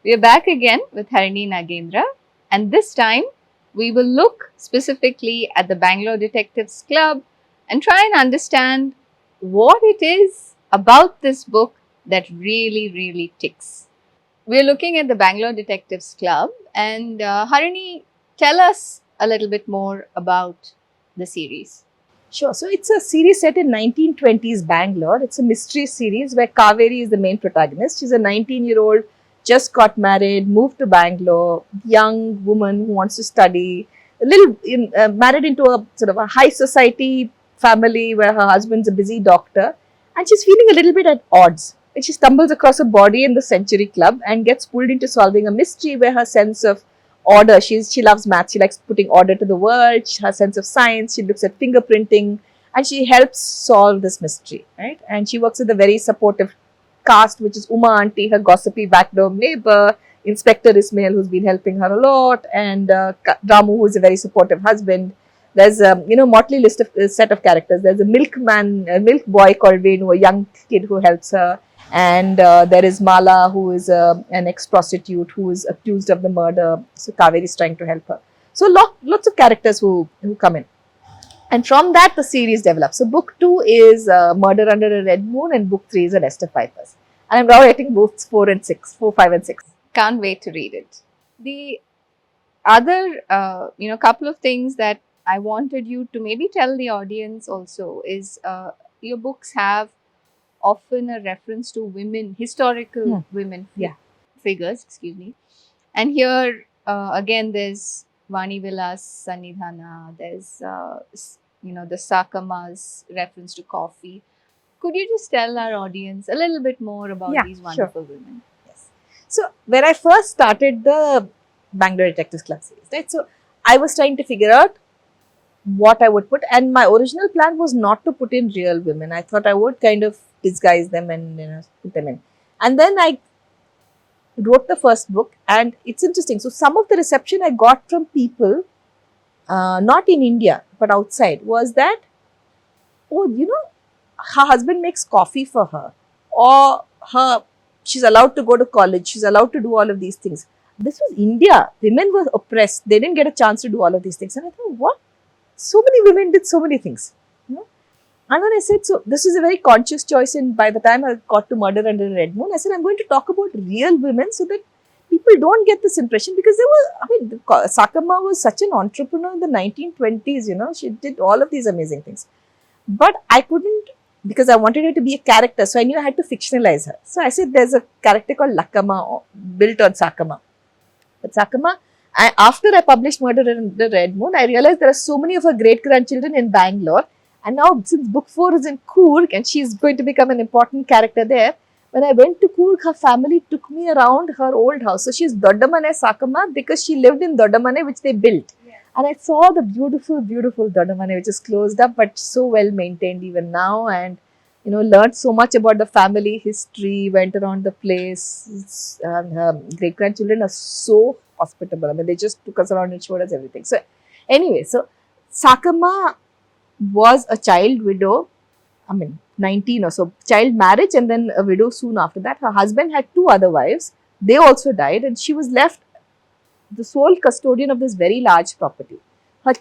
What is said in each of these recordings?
We're back again with Harini Nagendra, and this time we will look specifically at the Bangalore Detectives Club and try and understand what it is about this book that really ticks. We're looking at the Bangalore Detectives Club, and Harini, tell us a little bit more about the series. Sure. So it's a series set in 1920s Bangalore. It's a mystery series where Kaveri is the main protagonist. She's a 19-year-old, just got married, moved to Bangalore, young woman who wants to study, married into a sort of a high society family where her husband's a busy doctor, and she's feeling a little bit at odds. And she stumbles across a body in the Century Club and gets pulled into solving a mystery where her sense of order. She loves math. She likes putting order to the world. Her sense of science. She looks at fingerprinting, and she helps solve this mystery, right? And she works with a very supportive cast, which is Uma Auntie, her gossipy backdoor neighbor, Inspector Ismail, who's been helping her a lot, and Ramu, who is a very supportive husband. There's a motley list of set of characters. There's a milkman, a milk boy called Venu, a young kid who helps her, and there is Mala, who is an ex-prostitute who is accused of the murder. So Kaveri is trying to help her. So lots of characters who come in, and from that the series develops. So book 2 is Murder Under a Red Moon, and book 3 is Arrest of Vipers. And I'm now writing books 4 and 6, 4, 5, and 6. Can't wait to read it. The other, couple of things that I wanted you to maybe tell the audience also is your books have often a reference to women, historical women Yeah. figures, excuse me. And here, again, there's Vani Vilas Sannidhana, there's, the Sakama's reference to coffee. Could you just tell our audience a little bit more about these wonderful women? Yes. So when I first started the Bangalore Detectives Club series, right? So I was trying to figure out what I would put, and my original plan was not to put in real women. I thought I would kind of disguise them and put them in. And then I wrote the first book, and it's interesting. So some of the reception I got from people, not in India but outside, was that, oh, her husband makes coffee for her, or she's allowed to go to college, she's allowed to do all of these things. This was India. Women were oppressed. They didn't get a chance to do all of these things. And I thought, what? So many women did so many things. And then I said, so this is a very conscious choice. And by the time I got to Murder Under the Red Moon, I said, I'm going to talk about real women so that people don't get this impression, because Sakama was such an entrepreneur in the 1920s, she did all of these amazing things. But I couldn't, because I wanted her to be a character, so I knew I had to fictionalize her. So I said, there's a character called Lakama built on Sakama. But Sakama, after I published Murder in the Red Moon, I realized there are so many of her great-grandchildren in Bangalore. And now, since book 4 is in Coorg, and she's going to become an important character there, when I went to Coorg, her family took me around her old house. So she's Doddamane Sakama because she lived in Doddamane, which they built. Yeah. And I saw the beautiful Doddamane, which is closed up, but so well maintained even now. And learned so much about the family history, went around the place. And her great grandchildren are so hospitable. I mean, they just took us around and showed us everything. So, anyway, so Sakama was a child widow, 19 or so, child marriage, and then a widow soon after that. Her husband had 2 other wives. They also died, and she was left the sole custodian of this very large property. Her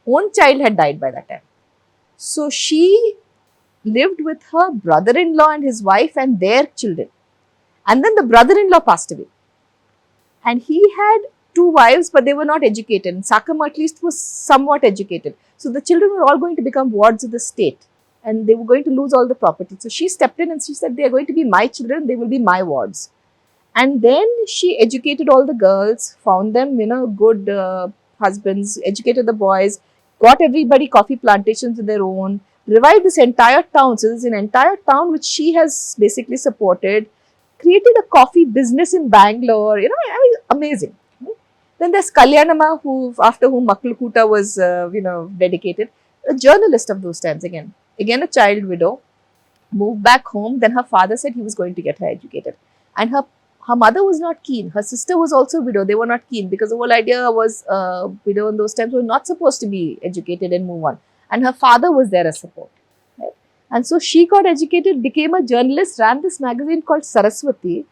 own child had died by that time. So she lived with her brother-in-law and his wife and their children. And then the brother-in-law passed away. And he had 2 wives, but they were not educated. And Sakama at least was somewhat educated. So the children were all going to become wards of the state, and they were going to lose all the property. So she stepped in and she said, they are going to be my children, they will be my wards. And then she educated all the girls, found them, good husbands, educated the boys, got everybody coffee plantations of their own, revived this entire town. So there's an entire town which she has basically supported, created a coffee business in Bangalore, amazing. Then there's Kalyanama, after whom Maklakuta was, dedicated, a journalist of those times again a child widow, moved back home. Then her father said he was going to get her educated, and her mother was not keen. Her sister was also a widow. They were not keen because the whole idea was widow in those times were not supposed to be educated and move on. And her father was there as support. Right? And so she got educated, became a journalist, ran this magazine called Saraswati.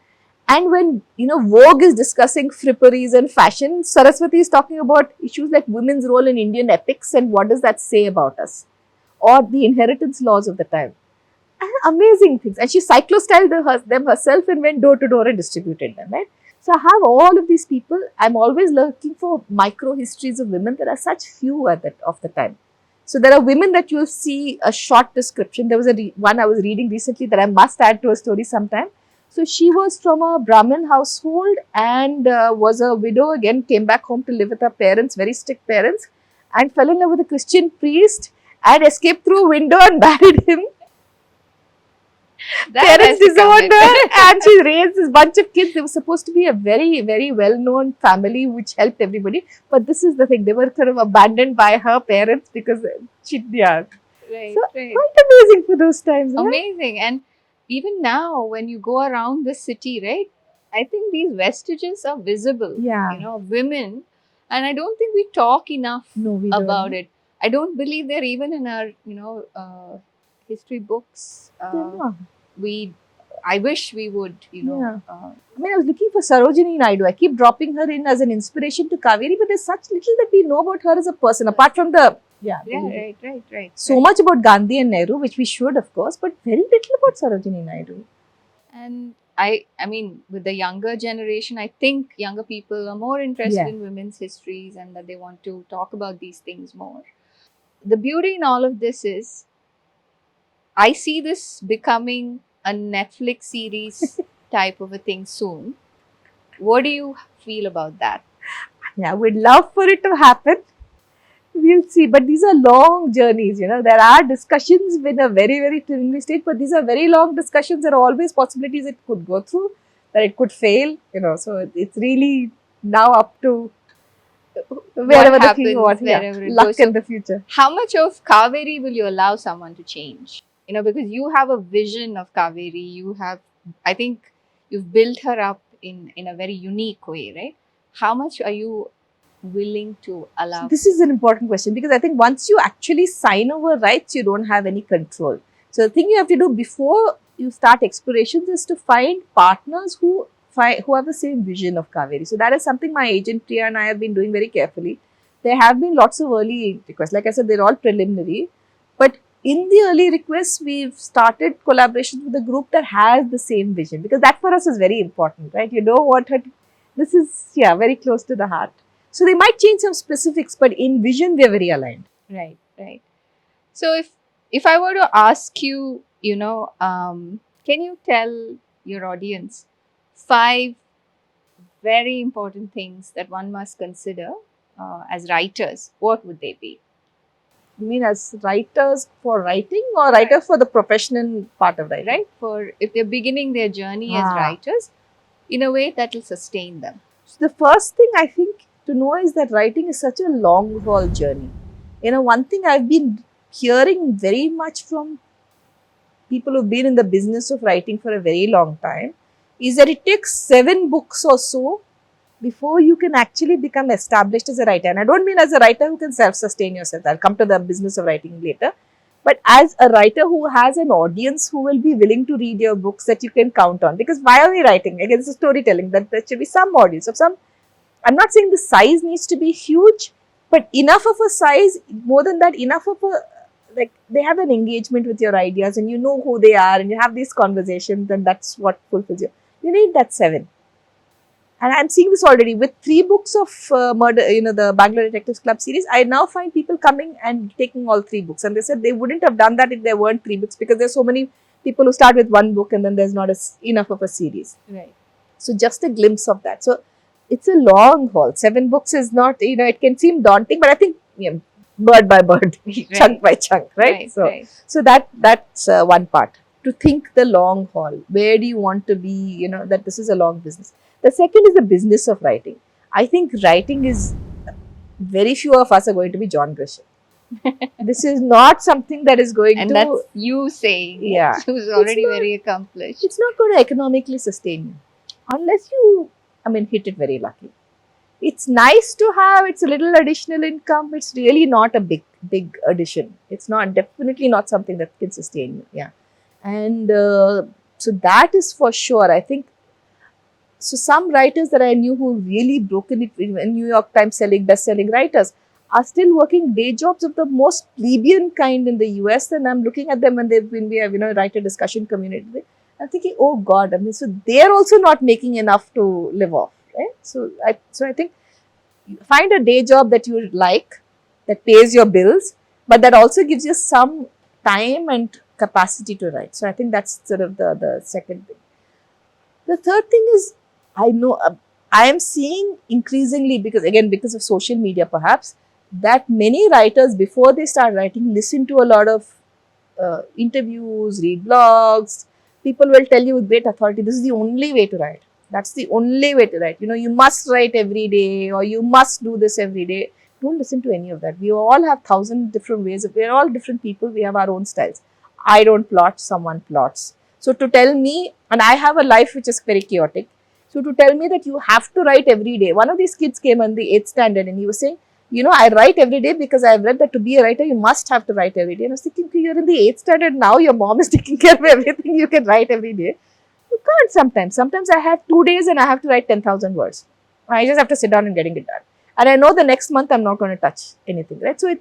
And when, Vogue is discussing fripperies and fashion, Saraswati is talking about issues like women's role in Indian epics and what does that say about us, or the inheritance laws of the time. And amazing things. And she cyclostyled them herself and went door to door and distributed them, right? So I have all of these people. I'm always looking for micro histories of women. There are such few at that of the time. So there are women that you'll see a short description. There was one I was reading recently that I must add to a story sometime. So she was from a Brahmin household and was a widow again, came back home to live with her parents, very strict parents, and fell in love with a Christian priest and escaped through a window and married him. That has Parents to come disowned with her it. and she raised this bunch of kids. They were supposed to be a very, very well-known family which helped everybody. But this is the thing, they were sort of abandoned by her parents because yeah. Right, So right. quite amazing for those times. Yeah? Amazing. And even now, when you go around the city, right, I think these vestiges are visible, Yeah. of women. And I don't think we talk enough No, we about don't. it. I don't believe they're even in our, history books. Yeah. I wish we would, Yeah. I mean, I was looking for Sarojini Naidu. I keep dropping her in as an inspiration to Kaveri, but there's such little that we know about her as a person, apart from the yeah, right. so much about Gandhi and Nehru, which we should, of course, but very little about Sarojini Naidu. And I mean, with the younger generation, I think younger people are more interested Yeah. in women's histories and that they want to talk about these things more. The beauty in all of this is, I see this becoming a Netflix series type of a thing soon. What do you feel about that? Yeah, we'd love for it to happen. We'll see. But these are long journeys, There are discussions in a very, very preliminary stage, but these are very long discussions. There are always possibilities it could go through, that it could fail, So it's really now up to wherever the king happens, wants. wherever it Luck goes. in the future. How much of Kaveri will you allow someone to change? Because you have a vision of Kaveri. I think you've built her up in a very unique way, right? How much are you willing to allow? This is an important question because I think once you actually sign over rights, you don't have any control. So the thing you have to do before you start explorations is to find partners who have the same vision of Kaveri. So that is something my agent Priya and I have been doing very carefully. There have been lots of early requests. Like I said, they're all preliminary. But in the early requests, we've started collaborations with a group that has the same vision because that for us is very important, right? You know what this is, very close to the heart. So they might change some specifics, but in vision, we're very aligned. Right. So if I were to ask you, can you tell your audience 5 very important things that one must consider as writers? What would they be? You mean as writers for writing or writers for the professional part of writing? Right? For if they're beginning their journey as writers, in a way that will sustain them. So the first thing I think to know is that writing is such a long haul journey. One thing I've been hearing very much from people who've been in the business of writing for a very long time is that it takes 7 books or so before you can actually become established as a writer. And I don't mean as a writer who can self-sustain yourself. I'll come to the business of writing later. But as a writer who has an audience who will be willing to read your books that you can count on. Because why are we writing? Again, it's storytelling. That there should be some audience of some. I'm not saying the size needs to be huge, but enough of a size, more than that, enough of a, like, they have an engagement with your ideas and you know who they are and you have these conversations and that's what fulfills you. You need that 7. And I'm seeing this already with 3 books of murder, the Bangalore Detectives Club series. I now find people coming and taking all 3 books. And they said they wouldn't have done that if there weren't 3 books because there's so many people who start with 1 book and then there's not enough of a series. Right. So just a glimpse of that. So it's a long haul. 7 books is not, it can seem daunting, but I think bird by bird, chunk by chunk, right? So that's one part. To think the long haul. Where do you want to be? That this is a long business. The second is the business of writing. I think writing is, very few of us are going to be John Grisham. This is not something that is going and to... And that's you saying. Yeah. Who's already very accomplished. It's not going to economically sustain you. Unless you, hit it very lucky. It's nice to have, it's a little additional income. It's really not a big addition. It's definitely not something that can sustain you. Yeah. And so that is for sure. I think So some writers that I knew who really broken it in New York Times best-selling writers are still working day jobs of the most plebeian kind in the US. And I'm looking at them, and when we have, writer discussion community, I'm thinking, oh God, I mean, so they're also not making enough to live off, right? So I think find a day job that you like, that pays your bills, but that also gives you some time and capacity to write. So I think that's sort of the second thing. The third thing is, I know I am seeing increasingly, because of social media perhaps, that many writers before they start writing listen to a lot of interviews, read blogs. People will tell you with great authority, this is the only way to write. That's the only way to write. You must write every day, or you must do this every day. Don't listen to any of that. We all have thousand different ways. We're all different people. We have our own styles. I don't plot, someone plots. So to tell me, and I have a life which is very chaotic. So to tell me that you have to write every day. One of these kids came on the 8th standard and he was saying, I write every day because I've read that to be a writer, you must have to write every day. And I was thinking, okay, you're in the 8th standard now, your mom is taking care of everything, you can write every day. You can't sometimes. Sometimes I have 2 days and I have to write 10,000 words. I just have to sit down and getting it done. And I know the next month I'm not going to touch anything, right? So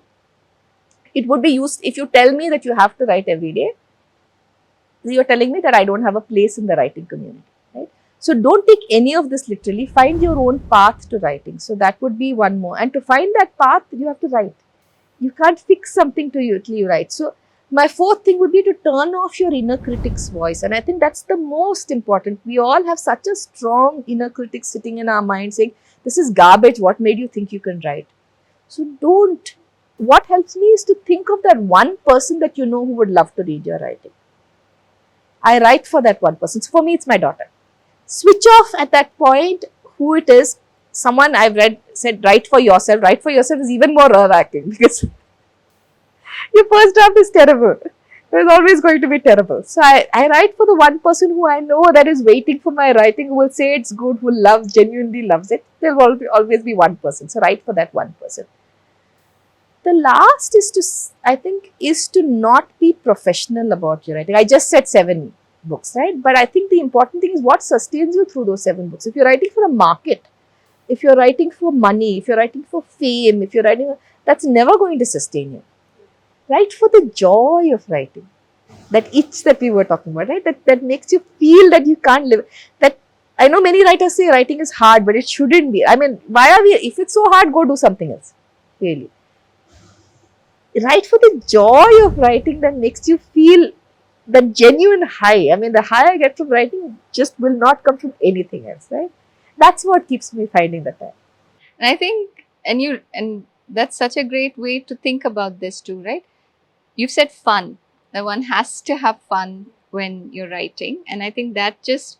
it would be used, if you tell me that you have to write every day, you're telling me that I don't have a place in the writing community, right? So don't take any of this literally. Find your own path to writing. So that would be one more. And to find that path, you have to write. You can't fix something to you till you write. So my fourth thing would be to turn off your inner critic's voice. And I think that's the most important. We all have such a strong inner critic sitting in our mind saying, this is garbage. What made you think you can write? So don't. What helps me is to think of that one person that you know who would love to read your writing. I write for that one person. So for me, it's my daughter. Switch off at that point who it is. Someone I've read said, write for yourself. Write for yourself is even more nerve-wracking because your first draft is terrible. It's always going to be terrible. So I write for the one person who I know that is waiting for my writing, who will say it's good, who genuinely loves it. There will always be one person. So write for that one person. The last is to not be professional about your writing. I just said 7 books, right? But I think the important thing is what sustains you through those 7 books. If you're writing for a market, if you're writing for money, if you're writing for fame, if you're writing, that's never going to sustain you. Write for the joy of writing. That itch that we were talking about, right? That makes you feel that you can't live. That I know many writers say writing is hard, but it shouldn't be. I mean, why are we? If it's so hard, go do something else. Really. Write for the joy of writing that makes you feel that genuine high. I mean, the high I get from writing just will not come from anything else, right? That's what keeps me finding the time. And I think, and that's such a great way to think about this too, right? You've said fun. That one has to have fun when you're writing. And I think that just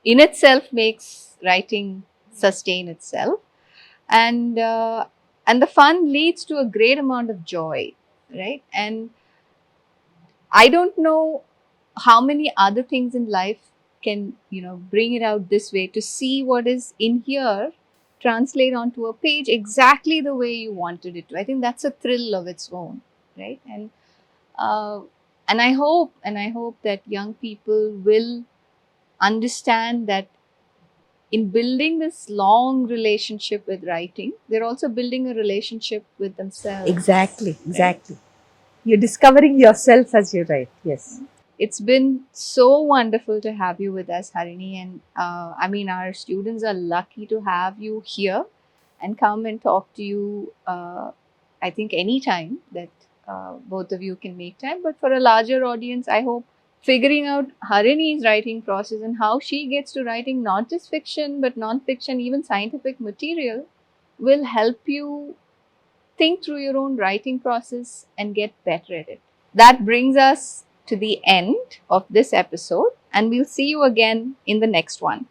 in itself makes writing sustain itself. And the fun leads to a great amount of joy, right? And I don't know how many other things in life can, bring it out this way, to see what is in here translate onto a page exactly the way you wanted it to. I think that's a thrill of its own, right? Uh, and I hope that young people will understand that in building this long relationship with writing, they're also building a relationship with themselves. Exactly. You're discovering yourself as you write. Yes. It's been so wonderful to have you with us, Harini. And I mean, our students are lucky to have you here and come and talk to you, I think, anytime that both of you can make time. But for a larger audience, I hope figuring out Harini's writing process and how she gets to writing not just fiction, but non-fiction, even scientific material, will help you think through your own writing process and get better at it. That brings us to the end of this episode, and we'll see you again in the next one.